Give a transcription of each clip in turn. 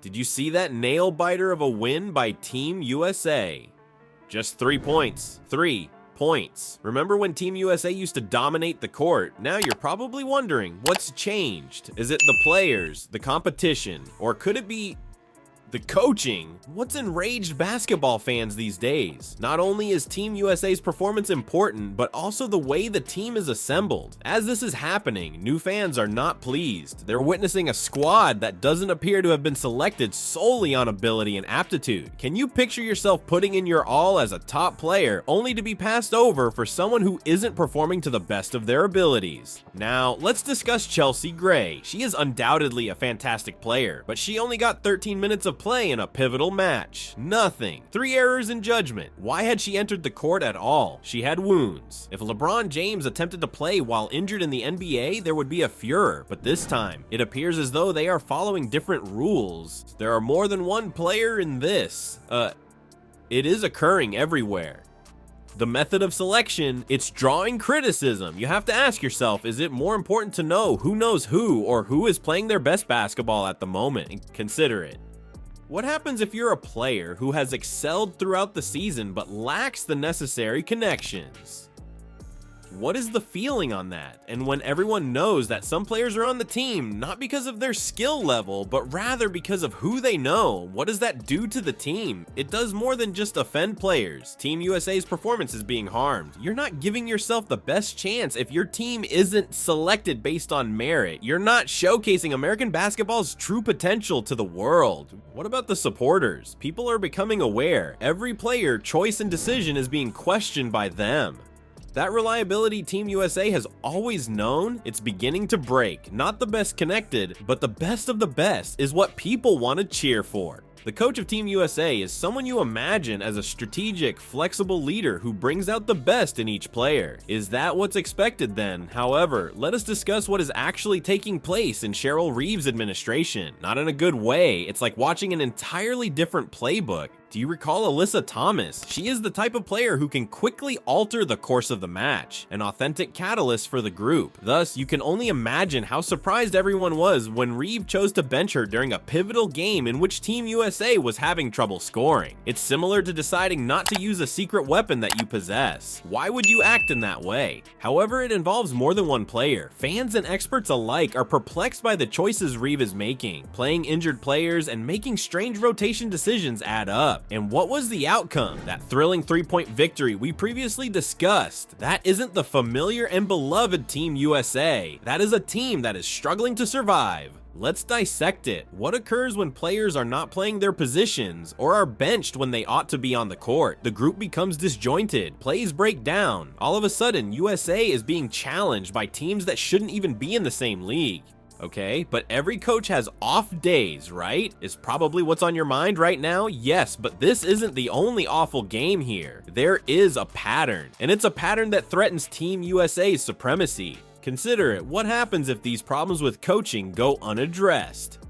Did you see that nail biter of a win by Team USA? Just 3 points. 3 points. Remember when Team USA used to dominate the court? Now you're probably wondering, what's changed? Is it the players, the competition, or could it be the coaching? What's enraged basketball fans these days? Not only is Team USA's performance important, but also the way the team is assembled. As this is happening, new fans are not pleased. They're witnessing a squad that doesn't appear to have been selected solely on ability and aptitude. Can you picture yourself putting in your all as a top player, only to be passed over for someone who isn't performing to the best of their abilities? Now, let's discuss Chelsea Gray. She is undoubtedly a fantastic player, but she only got 13 minutes of play in a pivotal match. Nothing. 3 errors in judgment. Why had she entered the court at all? She had wounds. If LeBron James attempted to play while injured in the NBA, there would be a furor, but this time, it appears as though they are following different rules. There are more than one player in this. It is occurring everywhere. The method of selection, it's drawing criticism. You have to ask yourself, is it more important to know who knows who or who is playing their best basketball at the moment? Consider it. What happens if you're a player who has excelled throughout the season but lacks the necessary connections? What is the feeling on that? And when everyone knows that some players are on the team, not because of their skill level, but rather because of who they know, what does that do to the team? It does more than just offend players. Team USA's performance is being harmed. You're not giving yourself the best chance if your team isn't selected based on merit. You're not showcasing American basketball's true potential to the world. What about the supporters? People are becoming aware. Every player, choice, and decision is being questioned by them. That reliability Team USA has always known, it's beginning to break. Not the best connected, but the best of the best is what people want to cheer for. The coach of Team USA is someone you imagine as a strategic, flexible leader who brings out the best in each player. Is that what's expected then? However, let us discuss what is actually taking place in Cheryl Reeve's administration. Not in a good way, it's like watching an entirely different playbook. Do you recall Alyssa Thomas? She is the type of player who can quickly alter the course of the match, an authentic catalyst for the group. Thus, you can only imagine how surprised everyone was when Reeve chose to bench her during a pivotal game in which Team USA was having trouble scoring. It's similar to deciding not to use a secret weapon that you possess. Why would you act in that way? However, it involves more than one player. Fans and experts alike are perplexed by the choices Reeve is making. Playing injured players and making strange rotation decisions add up. And what was the outcome? That thrilling 3-point victory we previously discussed. That isn't the familiar and beloved Team USA. That is a team that is struggling to survive. Let's dissect it. What occurs when players are not playing their positions or are benched when they ought to be on the court? The group becomes disjointed, plays break down. All of a sudden, USA is being challenged by teams that shouldn't even be in the same league. Okay, but every coach has off days, right? Is probably what's on your mind right now? Yes, but this isn't the only awful game here. There is a pattern, and it's a pattern that threatens Team USA's supremacy. Consider it. What happens if these problems with coaching go unaddressed?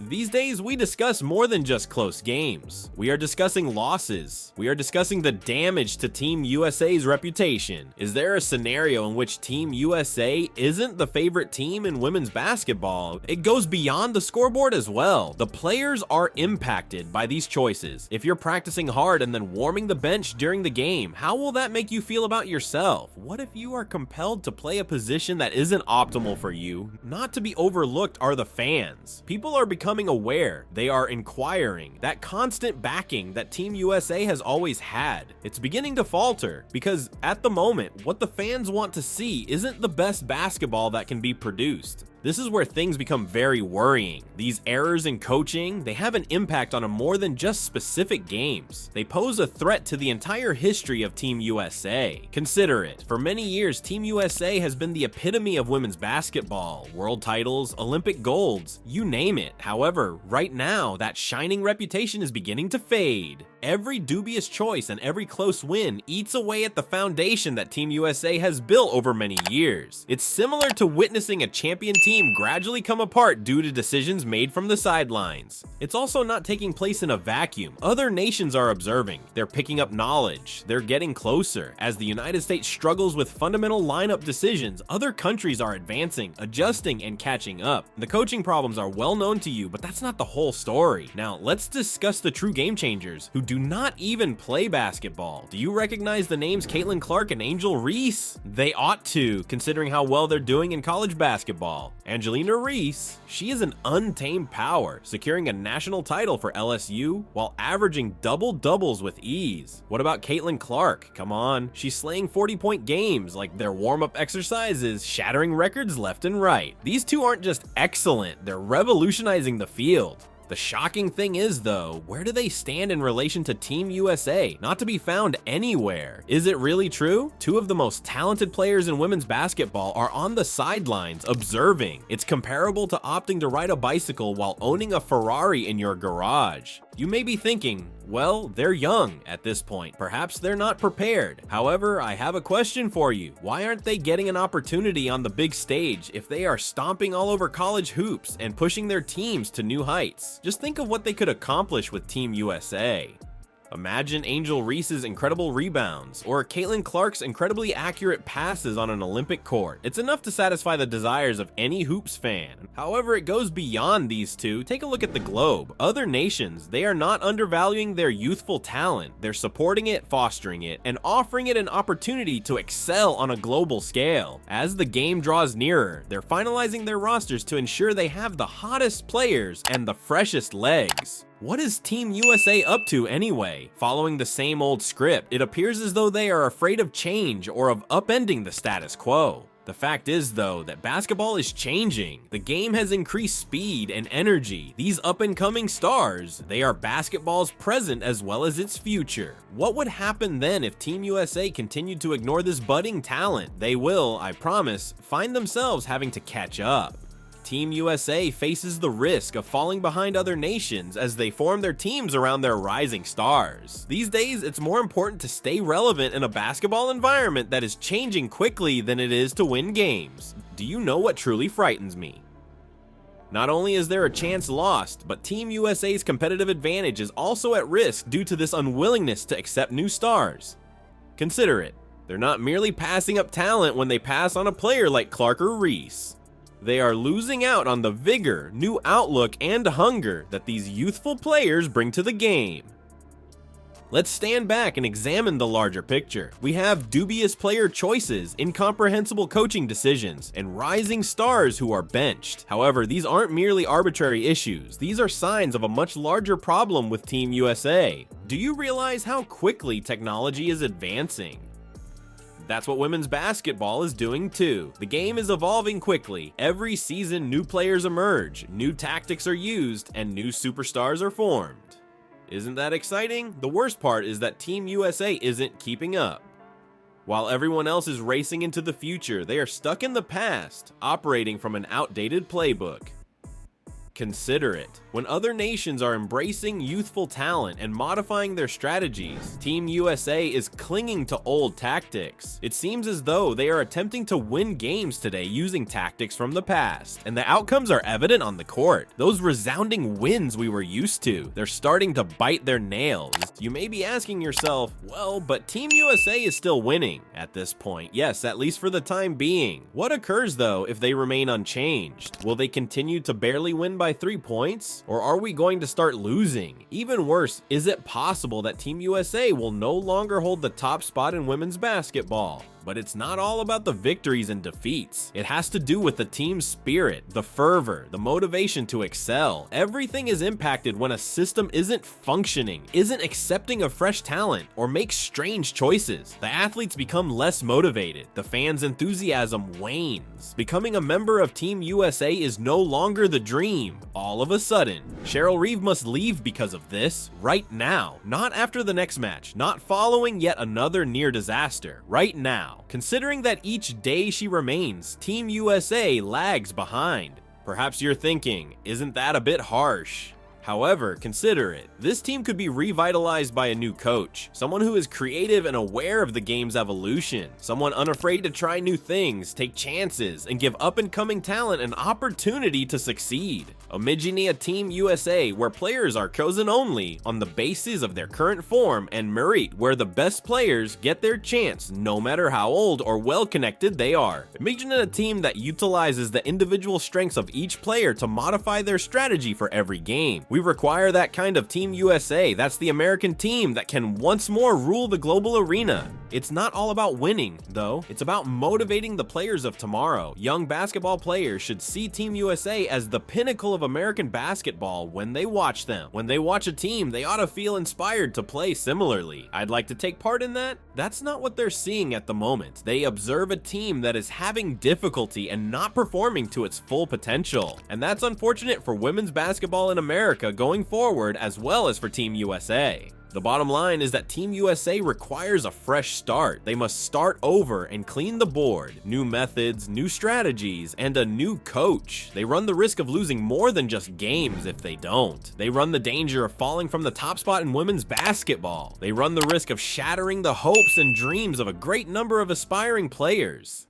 These days, we discuss more than just close games. We are discussing losses. We are discussing the damage to Team USA's reputation. Is there a scenario in which Team USA isn't the favorite team in women's basketball? It goes beyond the scoreboard as well. The players are impacted by these choices. If you're practicing hard and then warming the bench during the game, how will that make you feel about yourself? What if you are compelled to play a position that isn't optimal for you? Not to be overlooked are the fans. People are becoming aware. They are inquiring. That constant backing that Team USA has always had, it's beginning to falter because at the moment, what the fans want to see isn't the best basketball that can be produced. This is where things become very worrying. These errors in coaching, they have an impact on more than just specific games. They pose a threat to the entire history of Team USA. Consider it. For many years, Team USA has been the epitome of women's basketball. World titles, Olympic golds, you name it. However, right now, that shining reputation is beginning to fade. Every dubious choice and every close win eats away at the foundation that Team USA has built over many years. It's similar to witnessing a champion team team gradually come apart due to decisions made from the sidelines. It's also not taking place in a vacuum. Other nations are observing. They're picking up knowledge. They're getting closer. As the United States struggles with fundamental lineup decisions, other countries are advancing, adjusting, and catching up. The coaching problems are well known to you, but that's not the whole story. Now, let's discuss the true game changers who do not even play basketball. Do you recognize the names Caitlin Clark and Angel Reese? They ought to, considering how well they're doing in college basketball. Angelina Reese, she is an untamed power, securing a national title for LSU while averaging double-doubles with ease. What about Caitlin Clark? Come on, she's slaying 40-point games like their warm-up exercises, shattering records left and right. These two aren't just excellent, they're revolutionizing the field. The shocking thing is, though, where do they stand in relation to Team USA? Not to be found anywhere. Is it really true? Two of the most talented players in women's basketball are on the sidelines observing. It's comparable to opting to ride a bicycle while owning a Ferrari in your garage. You may be thinking, well, they're young at this point. Perhaps they're not prepared. However, I have a question for you. Why aren't they getting an opportunity on the big stage if they are stomping all over college hoops and pushing their teams to new heights? Just think of what they could accomplish with Team USA. Imagine Angel Reese's incredible rebounds, or Caitlin Clark's incredibly accurate passes on an Olympic court. It's enough to satisfy the desires of any hoops fan. However, it goes beyond these two. Take a look at the globe. Other nations, they are not undervaluing their youthful talent. They're supporting it, fostering it, and offering it an opportunity to excel on a global scale. As the game draws nearer, they're finalizing their rosters to ensure they have the hottest players and the freshest legs. What is Team USA up to anyway? Following the same old script, it appears as though they are afraid of change or of upending the status quo. The fact is, though, that basketball is changing. The game has increased speed and energy. These up-and-coming stars, they are basketball's present as well as its future. What would happen then if Team USA continued to ignore this budding talent? They will, I promise, find themselves having to catch up. Team USA faces the risk of falling behind other nations as they form their teams around their rising stars. These days, it's more important to stay relevant in a basketball environment that is changing quickly than it is to win games. Do you know what truly frightens me? Not only is there a chance lost, but Team USA's competitive advantage is also at risk due to this unwillingness to accept new stars. Consider it. They're not merely passing up talent when they pass on a player like Clark or Reese. They are losing out on the vigor, new outlook, and hunger that these youthful players bring to the game. Let's stand back and examine the larger picture. We have dubious player choices, incomprehensible coaching decisions, and rising stars who are benched. However, these aren't merely arbitrary issues. These are signs of a much larger problem with Team USA. Do you realize how quickly technology is advancing? That's what women's basketball is doing too. The game is evolving quickly. Every season, new players emerge, new tactics are used, and new superstars are formed. Isn't that exciting? The worst part is that Team USA isn't keeping up. While everyone else is racing into the future, they are stuck in the past, operating from an outdated playbook. Consider it. When other nations are embracing youthful talent and modifying their strategies, Team USA is clinging to old tactics. It seems as though they are attempting to win games today using tactics from the past, and the outcomes are evident on the court. Those resounding wins we were used to, they're starting to bite their nails. You may be asking yourself, well, but Team USA is still winning at this point. Yes, at least for the time being. What occurs though if they remain unchanged? Will they continue to barely win by 3 points? Or are we going to start losing? Even worse, is it possible that Team USA will no longer hold the top spot in women's basketball? But it's not all about the victories and defeats. It has to do with the team's spirit, the fervor, the motivation to excel. Everything is impacted when a system isn't functioning, isn't accepting of fresh talent, or makes strange choices. The athletes become less motivated. The fans' enthusiasm wanes. Becoming a member of Team USA is no longer the dream. All of a sudden, Cheryl Reeve must leave because of this right now. Not after the next match, not following yet another near disaster. Right now. Considering that each day she remains, Team USA lags behind. Perhaps you're thinking, isn't that a bit harsh? However, consider it. This team could be revitalized by a new coach, someone who is creative and aware of the game's evolution, someone unafraid to try new things, take chances, and give up-and-coming talent an opportunity to succeed. Imagine a Team USA where players are chosen only on the basis of their current form and merit, where the best players get their chance no matter how old or well-connected they are. Imagine a team that utilizes the individual strengths of each player to modify their strategy for every game. We require that kind of Team USA. That's the American team that can once more rule the global arena. It's not all about winning, though. It's about motivating the players of tomorrow. Young basketball players should see Team USA as the pinnacle of American basketball when they watch them. When they watch a team, they ought to feel inspired to play similarly. I'd like to take part in that. That's not what they're seeing at the moment. They observe a team that is having difficulty and not performing to its full potential. And that's unfortunate for women's basketball in America going forward, as well as for Team USA. The bottom line is that Team USA requires a fresh start. They must start over and clean the board. New methods, new strategies, and a new coach. They run the risk of losing more than just games if they don't. They run the danger of falling from the top spot in women's basketball. They run the risk of shattering the hopes and dreams of a great number of aspiring players.